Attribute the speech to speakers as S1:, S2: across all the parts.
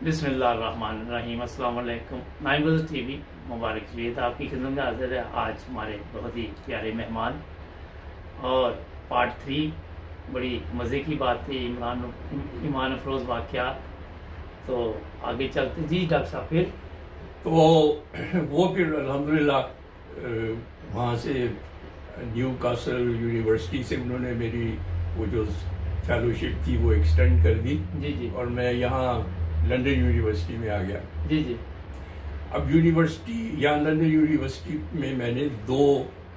S1: بسم اللہ الرحمن الرحیم۔ السلام علیکم نائن ٹی وی مبارک جوید آپ کی خدمت میں حاضر ہے۔ آج ہمارے بہت ہی پیارے مہمان اور پارٹ 3 بڑی مزے کی بات تھی، ایمان افروز واقعات۔ تو آگے چلتے جی ڈاکٹر صاحب پھر
S2: تو وہ پھر الحمدللہ وہاں سے نیو کاسل یونیورسٹی سے انہوں نے میری وہ جو فیلوشپ تھی وہ ایکسٹینڈ کر دی
S1: جی
S2: اور میں یہاں لنڈن یونیورسٹی میں آ گیا۔
S1: جی
S2: اب یونیورسٹی یا لنڈن یونیورسٹی میں نے 2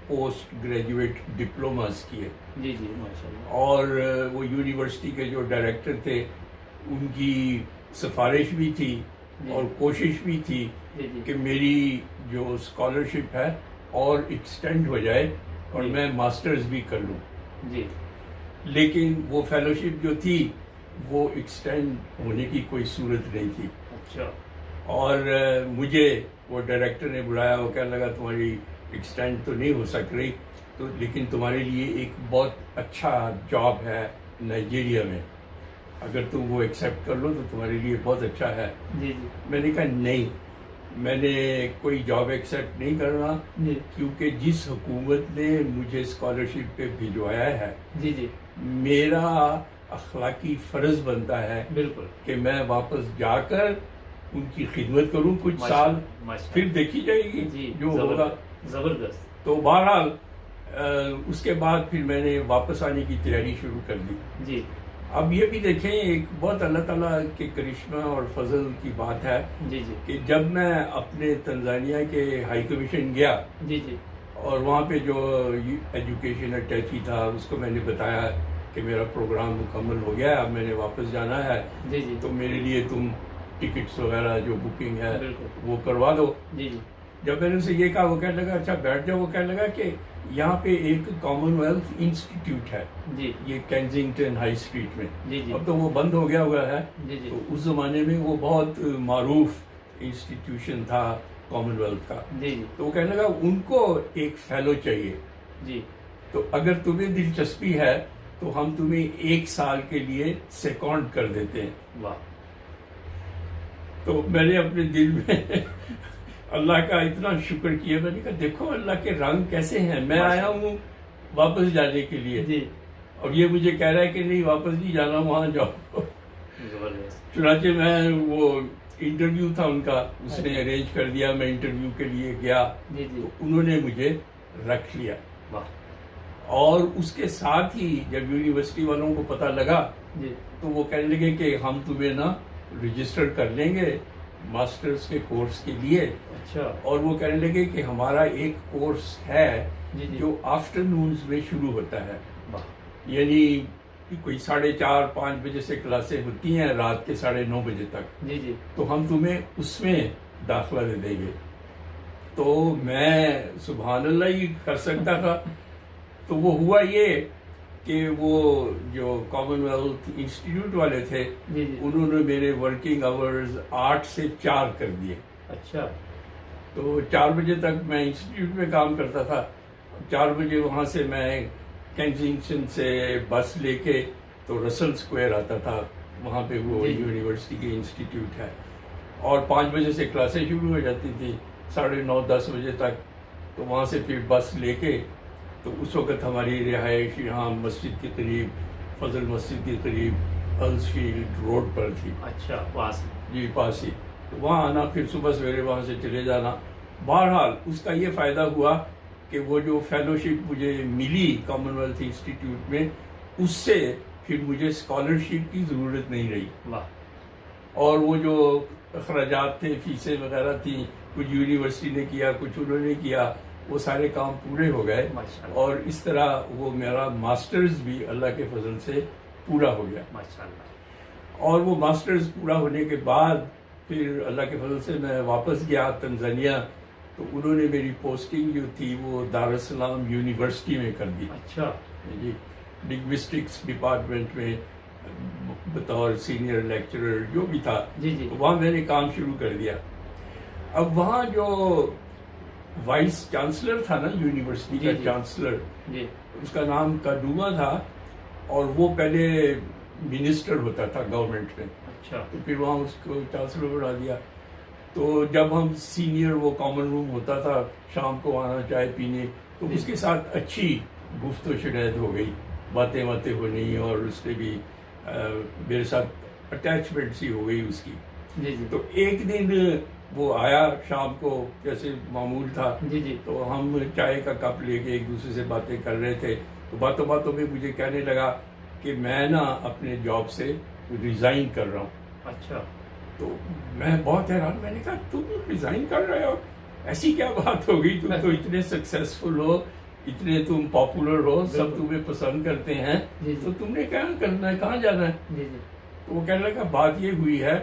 S2: پوسٹ گریجویٹ ڈپلوماز کیے
S1: جی ماشاء اللہ۔
S2: اور وہ یونیورسٹی کے جو ڈائریکٹر تھے ان کی سفارش بھی تھی اور کوشش بھی تھی کہ میری جو اسکالرشپ ہے اور ایکسٹینڈ ہو جائے اور میں ماسٹرز بھی کر لوں
S1: جی،
S2: لیکن وہ فیلوشپ جو تھی وہ ایکسٹینڈ ہونے کی کوئی صورت نہیں تھی۔
S1: اچھا،
S2: اور مجھے وہ ڈائریکٹر نے بلایا، وہ کہنے لگا تمہاری ایکسٹینڈ تو نہیں ہو سک رہی تو لیکن تمہارے لیے ایک بہت اچھا جاب ہے نائجیریا میں، اگر تم وہ ایکسیپٹ کر لو تو تمہارے لیے بہت اچھا ہے۔
S1: جی
S2: میں نے کہا نہیں، میں نے کوئی جاب ایکسیپٹ نہیں کرنا کیونکہ جس حکومت نے مجھے اسکالرشپ پہ بھجوایا ہے
S1: جی
S2: میرا اخلاقی فرض بنتا ہے
S1: بالکل
S2: کہ میں واپس جا کر ان کی خدمت کروں کچھ سال، پھر دیکھی جائے گی جو ہوگا۔
S1: زبردست۔
S2: تو بہرحال اس کے بعد پھر میں نے واپس آنے کی تیاری شروع کر دی۔
S1: جی،
S2: اب یہ بھی دیکھیں ایک بہت اللہ تعالیٰ کے کرشمہ اور فضل کی بات ہے
S1: جی
S2: کہ جب میں اپنے تنزانیہ کے ہائی کمیشن گیا
S1: جی
S2: اور وہاں پہ جو ایجوکیشن اٹیچی تھا اس کو میں نے بتایا کہ میرا پروگرام مکمل ہو گیا ہے، اب میں نے واپس جانا ہے، تو میرے لیے تم ٹکٹس وغیرہ جو بکنگ ہے وہ کروا دو۔ جب میں نے اسے یہ کہا وہ کہنے لگا اچھا بیٹھ جاؤ۔ وہ کہنے لگا کہ یہاں پہ ایک کامن ویلتھ انسٹیٹیوٹ ہے یہ کینزنگٹن ہائی اسٹریٹ میں، اب تو وہ بند ہو گیا ہوا ہے، تو اس زمانے میں وہ بہت معروف انسٹیٹیوشن تھا کامن ویلتھ کا۔ تو وہ کہنے لگا ان کو ایک فیلو چاہیے، تو اگر تمہیں دلچسپی ہے تو ہم تمہیں 1 سال کے لیے سیکانڈ کر دیتے ہیں۔ تو میں نے اپنے دل میں اللہ کا اتنا شکر کیا، میں نے کہا دیکھو اللہ کے رنگ کیسے ہیں، میں آیا ہوں واپس جانے کے لیے اور یہ مجھے کہہ رہا ہے کہ نہیں واپس نہیں جانا، وہاں جاؤ۔ چنانچہ میں وہ انٹرویو تھا ان کا، اس نے ارینج کر دیا، میں انٹرویو کے لیے گیا تو انہوں نے مجھے رکھ لیا۔ اور اس کے ساتھ ہی جب یونیورسٹی والوں کو پتہ لگا تو وہ کہنے لگے کہ ہم تمہیں نا رجسٹر کر لیں گے ماسٹرز کے کورس کے لیے۔ اور وہ کہنے لگے کہ ہمارا ایک کورس ہے جو آفٹرنونز میں شروع ہوتا ہے، یعنی کوئی 4:30-5 بجے سے کلاسیں ہوتی ہیں رات کے 9:30 بجے تک، تو ہم تمہیں اس میں داخلہ دے دیں گے۔ تو میں سبحان اللہ ہی کر سکتا تھا۔ تو وہ ہوا یہ کہ وہ جو کامن ویلتھ انسٹیٹیوٹ والے تھے انہوں نے میرے ورکنگ آورز 8 سے 4 کر دیے۔
S1: اچھا،
S2: تو 4 بجے تک میں انسٹیٹیوٹ میں کام کرتا تھا، 4 بجے وہاں سے میں کینزنگٹن سے بس لے کے تو رسل اسکوائر آتا تھا، وہاں پہ وہ یونیورسٹی کے انسٹیٹیوٹ ہے، اور 5 بجے سے کلاسیں شروع ہو جاتی تھی 9:30-10 بجے تک۔ تو وہاں سے پھر بس لے کے تو اس وقت ہماری رہائش یہاں مسجد کے قریب، فضل مسجد کے قریب ہلز فیلڈ روڈ پر تھی۔
S1: اچھا، پاس
S2: جی پاس ہی، تو وہاں آنا، پھر صبح سویرے وہاں سے چلے جانا۔ بہرحال اس کا یہ فائدہ ہوا کہ وہ جو فیلوشپ مجھے ملی کامن ویلتھ انسٹیٹیوٹ میں، اس سے پھر مجھے اسکالرشپ کی ضرورت نہیں رہی، اور وہ جو اخراجات تھے، فیسیں وغیرہ تھیں، کچھ یونیورسٹی نے کیا کچھ انہوں نے کیا، وہ سارے کام پورے ہو گئے، اور اس طرح وہ میرا ماسٹرز بھی اللہ کے فضل سے پورا ہو گیا۔ اور وہ ماسٹرز پورا ہونے کے بعد پھر اللہ کے فضل سے میں واپس گیا تنزانیہ، تو انہوں نے میری پوسٹنگ جو تھی وہ دارالسلام یونیورسٹی میں کر دی۔
S1: اچھا
S2: جی، لنگوسٹکس ڈپارٹمنٹ میں بطور سینئر لیکچرر جو بھی تھا، وہاں میں نے کام شروع کر دیا۔ اب وہاں جو وائس چانسلر تھا نا یونیورسٹی کا چانسلر، اس کا نام کاڈوما تھا، اور وہ پہلے منسٹر ہوتا تھا گورنمنٹ میں،
S1: اچھا.
S2: تو پھر وہاں اس کو چانسلر بنا دیا. تو جب ہم سینئر وہ کامن روم ہوتا تھا شام کو آنا چائے پینے, تو اس کے ساتھ اچھی گفت و شنید ہو گئی, باتیں ہونی, اور اس نے بھی میرے ساتھ اٹیچمنٹ سی ہو گئی اس کی.
S1: جی جی.
S2: تو ایک دن وہ آیا شام کو جیسے معمول تھا.
S1: جی جی.
S2: تو ہم چائے کا کپ لے کے ایک دوسرے سے باتیں کر رہے تھے. تو باتوں میں مجھے کہنے لگا کہ میں نا اپنے جاب سے ریزائن کر رہا ہوں.
S1: اچھا.
S2: تو میں بہت حیران, میں نے کہا تم ریزائن کر رہے ہو, ایسی کیا بات ہو گئی, تم تو اتنے سکسیسفل ہو, اتنے تم پاپولر ہو, سب تمہیں پسند کرتے ہیں, تو تم نے کیا کرنا ہے, کہاں جانا ہے. تو وہ کہنے لگا بات یہ ہوئی ہے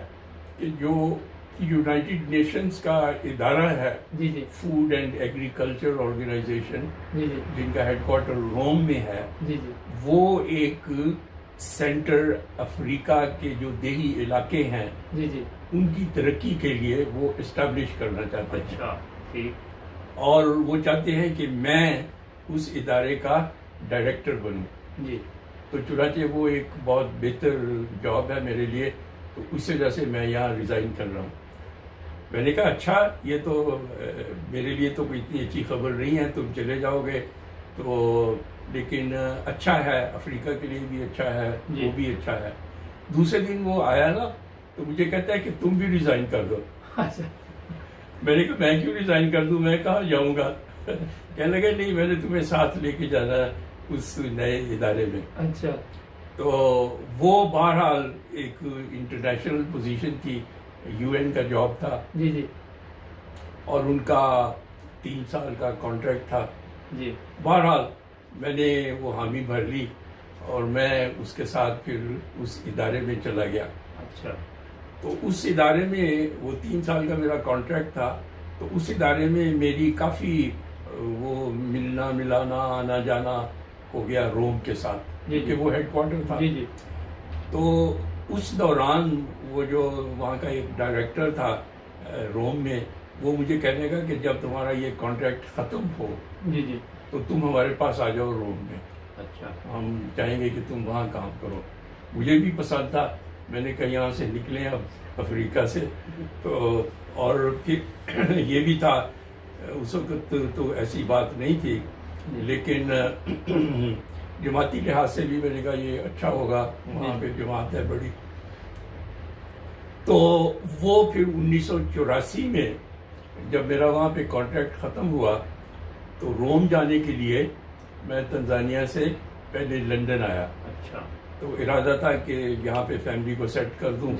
S2: کہ جو یونائٹڈ نیشنز کا ادارہ ہے, فوڈ اینڈ ایگریکلچر آرگنائزیشن, جن کا ہیڈ کوارٹر روم میں ہے, وہ ایک سینٹر افریقہ کے جو دیہی علاقے ہیں ان کی ترقی کے لیے وہ اسٹیبلش کرنا چاہتے ہیں.
S1: اچھا, ٹھیک.
S2: اور وہ چاہتے ہیں کہ میں اس ادارے کا ڈائریکٹر بنوں. تو چنانچہ وہ ایک بہت بہتر جاب ہے میرے لیے, تو اس وجہ سے میں یہاں ریزائن کر رہا ہوں. میں نے کہا اچھا, یہ تو میرے لیے تو کوئی اتنی اچھی خبر نہیں ہے, تم چلے جاؤ گے تو, لیکن اچھا ہے, افریقہ کے لیے بھی اچھا ہے, وہ بھی اچھا ہے. دوسرے دن وہ آیا نا, تو مجھے کہتا ہے کہ تم بھی ریزائن کر دو. میں نے کہا میں کیوں ریزائن کر دوں, میں کہاں جاؤں گا. کہنے لگا نہیں, میں نے تمہیں ساتھ لے کے جانا ہے اس نئے ادارے میں.
S1: اچھا.
S2: تو وہ بہرحال ایک انٹرنیشنل پوزیشن تھی, UN کا جاب تھا, اور ان کا 3 سال کا کانٹریکٹ تھا. بہرحال میں نے وہ حامی بھر لی, اور میں اس کے ساتھ پھر اس ادارے میں چلا گیا.
S1: اچھا.
S2: تو اس ادارے میں وہ 3 سال کا میرا کانٹریکٹ تھا, تو اس ادارے میں میری کافی وہ ملنا ملانا آنا جانا ہو گیا روم کے ساتھ, کیونکہ وہ ہیڈ کوارٹر تھا. تو اس دوران وہ جو وہاں کا ایک ڈائریکٹر تھا روم میں, وہ مجھے کہنے کا کہ جب تمہارا یہ کانٹریکٹ ختم ہو تو تم ہمارے پاس آ جاؤ روم میں.
S1: اچھا.
S2: ہم چاہیں گے کہ تم وہاں کام کرو. مجھے بھی پسند تھا, میں نے کہا یہاں سے نکلیں اب افریقہ سے. تو اور پھر یہ بھی تھا اس وقت تو ایسی بات نہیں تھی, لیکن جماعتی لحاظ سے بھی میں نے کہا یہ اچھا ہوگا, وہاں پہ جماعت ہے بڑی. تو وہ پھر 1984 میں جب میرا وہاں پہ کانٹریکٹ ختم ہوا, تو روم جانے کے لیے میں تنزانیہ سے پہلے لندن آیا.
S1: اچھا.
S2: تو ارادہ تھا کہ یہاں پہ فیملی کو سیٹ کر دوں,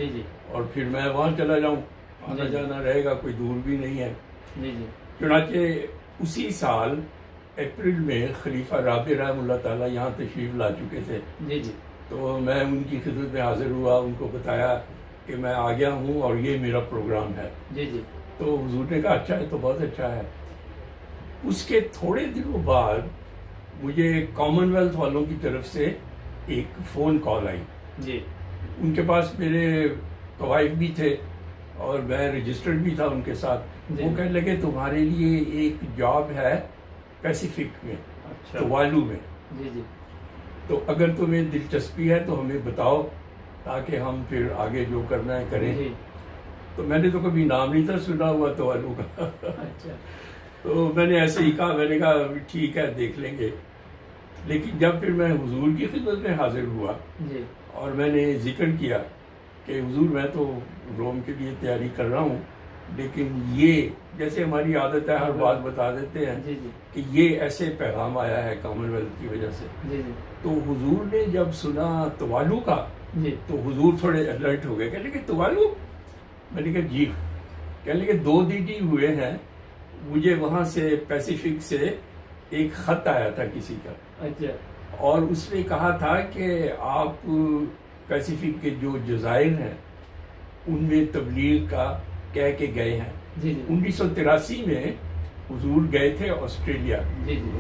S2: اور پھر میں وہاں چلا جاؤں, آنا جانا رہے گا, کوئی دور بھی نہیں ہے. چنانچہ اسی سال اپریل میں خلیفہ رابع رحمہ اللہ تعالیٰ یہاں تشریف لا چکے تھے. تو میں ان کی خدمت میں حاضر ہوا, ان کو بتایا کہ میں آ گیا ہوں اور یہ میرا پروگرام ہے. تو حضور نے کہا اچھا ہے, تو بہت اچھا ہے. اس کے تھوڑے دنوں بعد مجھے کامن ویلتھ والوں کی طرف سے ایک فون کال آئی. ان کے پاس میرے قوائف بھی تھے اور میں رجسٹرڈ بھی تھا ان کے ساتھ. وہ کہنے لگے تمہارے لیے ایک جاب ہے پیسیفک میں, توالو میں, تو اگر تمہیں دلچسپی ہے تو ہمیں بتاؤ تاکہ ہم پھر آگے جو کرنا ہے کریں. تو میں نے تو کبھی نام نہیں تھا سنا ہوا توالو کا. تو میں نے ایسے ہی کہا, میں نے کہا ٹھیک ہے دیکھ لیں گے. لیکن جب پھر میں حضور کی خدمت میں حاضر ہوا اور میں نے ذکر کیا کہ حضور میں تو روم کے لیے تیاری کر رہا ہوں, لیکن یہ جیسے ہماری عادت ہے ہر بات بتا دیتے ہیں کہ یہ ایسے پیغام آیا ہے کامن ویلتھ کی وجہ سے. تو حضور نے جب سنا توالو کا تو حضور تھوڑے الرٹ ہو گئے, کہنے لگے توالو. میں نے کہا جی. کہنے لگے 2 دن ہی ہوئے ہیں, مجھے وہاں سے پیسیفک سے ایک خط آیا تھا کسی کا, اور اس نے کہا تھا کہ آپ پیسیفک کے جو جزائر ہیں ان میں تبلیغ کا کہہ کے گئے ہیں. 1983 میں حضور گئے تھے آسٹریلیا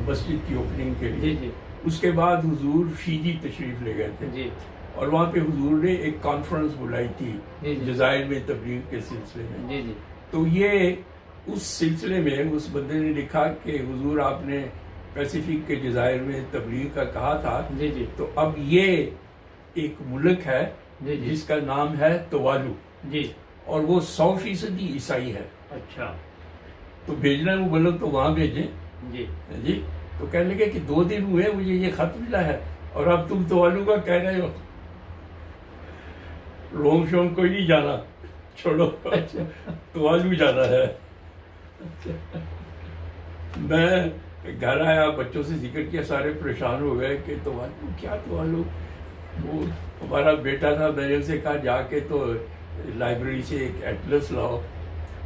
S2: مسجد کی اوپننگ کے لیے. اس کے بعد حضور فیجی تشریف لے گئے تھے, اور وہاں پہ حضور نے ایک کانفرنس بلائی تھی جزائر میں تبلیغ کے سلسلے میں. تو یہ اس سلسلے میں اس بندے نے لکھا کہ حضور آپ نے پیسیفک کے جزائر میں تبلیغ کا کہا تھا, تو اب یہ ایک ملک ہے
S1: جی جی
S2: جس کا نام ہے توالو،
S1: جی
S2: اور وہ 100% عیسائی ہے.
S1: اچھا
S2: تو بھیجنا ہے وہ بولو تو وہاں بھیجیں.
S1: جی
S2: جی تو کہنے لگے کہ 2 دن ہوئے مجھے یہ خط ملا ہے اور اب تم توالو کا کہہ رہے ہو. روم شوم کوئی نہیں جانا، چھوڑو،
S1: اچھا
S2: توالو جانا ہے. میں گھر آیا، بچوں سے ذکر کیا، سارے پریشان ہو گئے کہ توالو کیا توالو. وہ ہمارا بیٹا تھا، میں نے اسے کہا جا کے تو لائبریری سے ایک ایٹلس لاؤ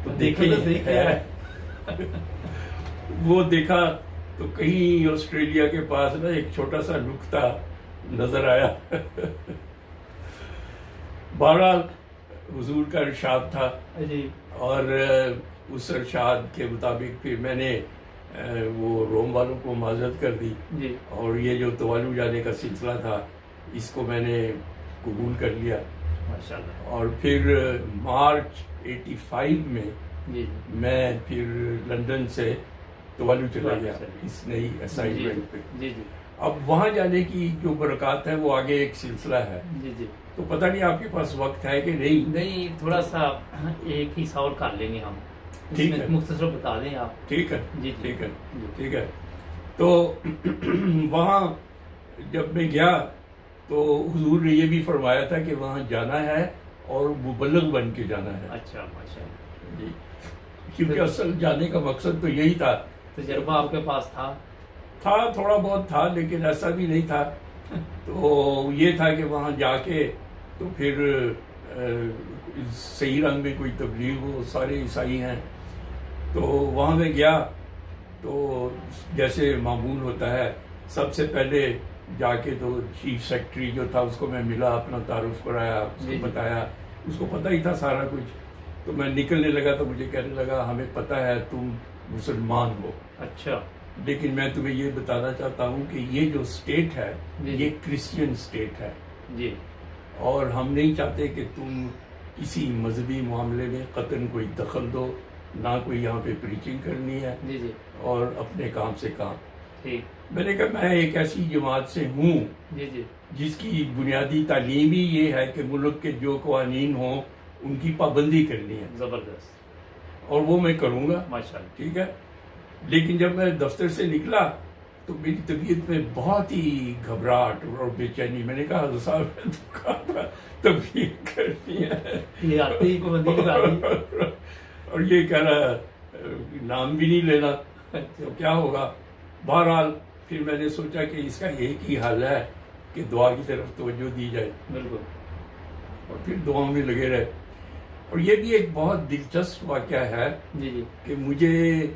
S2: تو دیکھیں
S1: دیکھو تو صحیح کیا ہے.
S2: وہ دیکھا تو کہیں آسٹریلیا کے پاس نا ایک چھوٹا سا نقطہ نظر آیا. بہرحال حضور کا ارشاد تھا
S1: جی
S2: اور اس ارشاد کے مطابق پھر میں نے وہ روم والوں کو معذرت کر دی
S1: جی
S2: اور یہ جو توالو جانے کا سلسلہ تھا اس کو میں نے قبول کر لیا.
S1: ماشاء اللہ.
S2: اور پھر مارچ 85 میں
S1: جی
S2: میں پھر لندن سے توالو چلا گیا اس نئی اسائنمنٹ پہ.
S1: جی جی
S2: اب وہاں جانے کی جو برکات ہے وہ آگے ایک سلسلہ ہے.
S1: جی جی
S2: تو پتہ نہیں آپ کے پاس وقت ہے کہ نہیں.
S1: نہیں، تھوڑا سا ایک ہی سوال کر لیں گے ہم.
S2: ٹھیک ہے،
S1: مختصر بتا دیں آپ.
S2: ٹھیک ہے
S1: جی
S2: ٹھیک ہے
S1: جی
S2: ٹھیک ہے. تو وہاں جب میں گیا تو حضور نے یہ بھی فرمایا تھا کہ وہاں جانا ہے اور مبلغ بن کے جانا ہے.
S1: اچھا ماشاء اللہ.
S2: جی کیونکہ اصل جانے کا مقصد تو یہی تھا.
S1: تجربہ آپ کے پاس تھا؟
S2: تھوڑا بہت تھا لیکن ایسا بھی نہیں تھا. تو یہ تھا کہ وہاں جا کے تو پھر صحیح رنگ میں کوئی تبلیغ ہو، سارے عیسائی ہیں. تو وہاں میں گیا تو جیسے معمول ہوتا ہے سب سے پہلے جا کے تو چیف سیکرٹری جو تھا اس کو میں ملا، اپنا تعارف کرایا، اس کو بتایا. اس کو پتہ ہی تھا سارا کچھ. تو میں نکلنے لگا تو مجھے کہنے لگا ہمیں پتہ ہے تم مسلمان ہو،
S1: اچھا،
S2: لیکن میں تمہیں یہ بتانا چاہتا ہوں کہ یہ جو اسٹیٹ ہے یہ کرسچین اسٹیٹ ہے
S1: جی،
S2: اور ہم نہیں چاہتے کہ تم کسی مذہبی معاملے میں قطعاً کوئی دخل دو، نہ کوئی یہاں پہ پریچنگ کرنی ہے
S1: جی جی
S2: اور اپنے کام سے کام.
S1: ٹھیک.
S2: میں نے کہا میں ایک ایسی جماعت سے ہوں
S1: جی جی
S2: جس کی بنیادی تعلیم ہی یہ ہے کہ ملک کے جو قوانین ہوں ان کی پابندی کرنی ہے،
S1: زبردست،
S2: اور وہ میں کروں گا.
S1: ماشاء اللہ.
S2: ٹھیک ہے. لیکن جب میں دفتر سے نکلا تو میری طبیعت میں بہت ہی گھبراہٹ اور بے چینی. میں نے کہا حضرت صاحب میں تو کہا تھا تبلیغ کرنی ہے،
S1: یہ آتے ہی پابندی لگا دی.
S2: اور یہ کہہ رہا نام بھی نہیں لینا، تو کیا ہوگا. بہرحال پھر میں نے سوچا کہ اس کا ایک ہی حل ہے کہ دعا کی طرف توجہ دی جائے،
S1: بالکل.
S2: اور پھر دعاؤں میں لگے رہے. اور یہ بھی ایک بہت دلچسپ واقعہ ہے
S1: جی جی
S2: کہ مجھے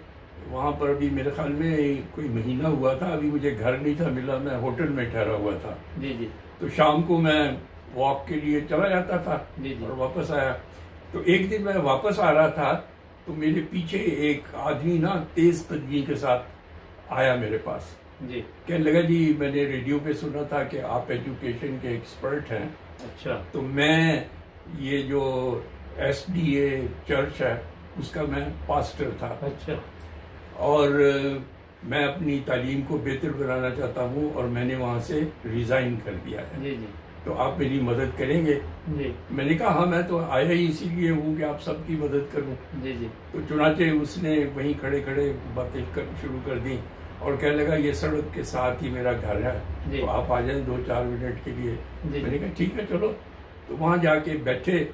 S2: وہاں پر ابھی میرے خیال میں کوئی مہینہ ہوا تھا، ابھی مجھے گھر نہیں تھا ملا، میں ہوٹل میں ٹھہرا ہوا تھا.
S1: جی جی
S2: تو شام کو میں واک کے لیے چلا جاتا تھا
S1: جی جی
S2: اور واپس آیا. تو ایک دن میں واپس آ رہا تھا تو میرے پیچھے ایک آدمی نا تیز قدمی کے ساتھ آیا میرے پاس.
S1: جی.
S2: کہنے لگا جی میں نے ریڈیو پہ سنا تھا کہ آپ ایجوکیشن کے ایکسپرٹ ہیں،
S1: اچھا،
S2: تو میں یہ جو ایس ڈی اے چرچ ہے اس کا میں پاسٹر تھا،
S1: اچھا،
S2: اور میں اپنی تعلیم کو بہتر بنانا چاہتا ہوں اور میں نے وہاں سے ریزائن کر دیا ہے،
S1: جی جی
S2: تو آپ میری مدد کریں گے؟
S1: جی
S2: میں نے کہا ہاں میں تو آیا ہی اسی لیے ہوں کہ آپ سب کی مدد کروں.
S1: جی جی
S2: تو چنانچہ اس نے وہیں کھڑے کھڑے باتیں شروع کر دی اور کہنے لگا یہ سڑک کے ساتھ ہی میرا گھر ہے،
S1: جی.
S2: تو آپ آ جائیں 2-4 منٹ کے لیے.
S1: جی.
S2: میں نے کہا ٹھیک ہے چلو. تو وہاں جا کے بیٹھے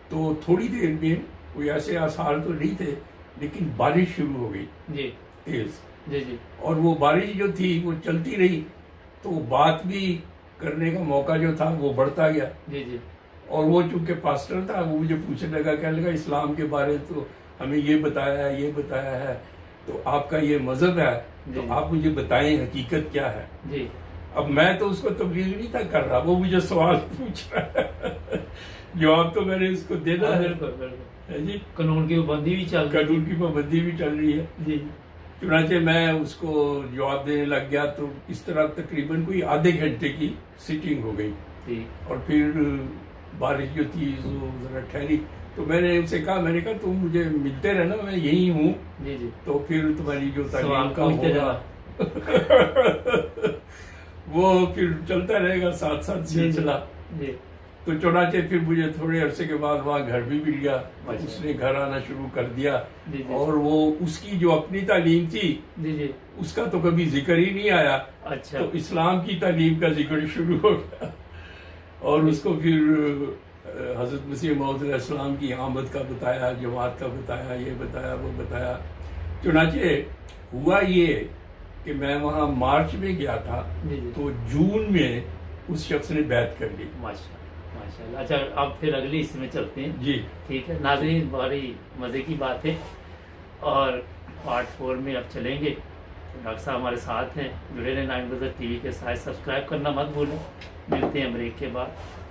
S2: تو تھوڑی دیر میں کوئی ایسے آثار تو نہیں تھے لیکن بارش شروع ہو گئی
S1: جی
S2: تیز،
S1: جی جی
S2: اور وہ بارش جو تھی وہ چلتی رہی تو بات بھی کرنے کا موقع جو تھا وہ بڑھتا گیا.
S1: جی جی
S2: اور وہ چونکہ پاسٹر تھا وہ مجھے پوچھنے لگا، کہنے لگا اسلام کے بارے تو ہمیں یہ بتایا ہے، یہ بتایا ہے، تو آپ کا یہ مذہب ہے تو آپ مجھے بتائیں حقیقت کیا ہے.
S1: جی.
S2: اب میں تو اس کو تبلیغ نہیں تھا کر رہا، وہ مجھے سوال پوچھ رہا ہے، جواب تو میں نے اس کو دینا ہے.
S1: بالکل بالکل.
S2: جی
S1: قانون کی پابندی بھی چل رہی ہے.
S2: قانون کی پابندی بھی چل رہی ہے.
S1: جی.
S2: چنانچہ میں اس کو جواب دینے لگ گیا تو اس طرح تقریباً کوئی آدھے گھنٹے کی سیٹنگ ہو گئی. اور پھر بارش جو تھی وہ ذرا ٹھہری تو میں نے ان سے کہا، میں نے کہا تم مجھے ملتے رہنا، میں یہی ہوں.
S1: جی جی.
S2: تو پھر تمہاری جو تعلیم کا
S1: پوچھتے
S2: ہوگا وہ پھر چلتا رہے گا ساتھ ساتھ سلسلہ.
S1: جی.
S2: تو چنانچہ پھر مجھے تھوڑے عرصے کے بعد وہاں گھر بھی مل گیا،
S1: اچھا۔
S2: اس نے گھر آنا شروع کر دیا،
S1: جی جی
S2: اور وہ اس کی جو اپنی تعلیم تھی
S1: جی جی
S2: اس کا تو کبھی ذکر ہی نہیں آیا،
S1: اچھا
S2: تو اسلام کی تعلیم کا ذکر شروع ہو گیا، اور اس کو پھر حضرت مسیح موعود علیہ السلام کی آمد کا بتایا، جماعت کا بتایا، یہ بتایا وہ بتایا۔ چنانچہ ہوا یہ کہ میں وہاں مارچ میں گیا تھا،
S1: جی جی
S2: تو جون میں اس شخص نے بیعت کر لی۔
S1: ماشاء اللہ۔ اچھا اب پھر اگلی حصے میں چلتے ہیں۔
S2: جی
S1: ٹھیک ہے ناظرین، بڑی مزے کی بات ہے، اور پارٹ 4 میں اب چلیں گے۔ ڈاکٹر صاحب ہمارے ساتھ ہیں، جڑے رہے 9 بجے ٹی وی کے ساتھ، سبسکرائب کرنا مت بھولیں۔ ملتے ہیں بریک کے بعد۔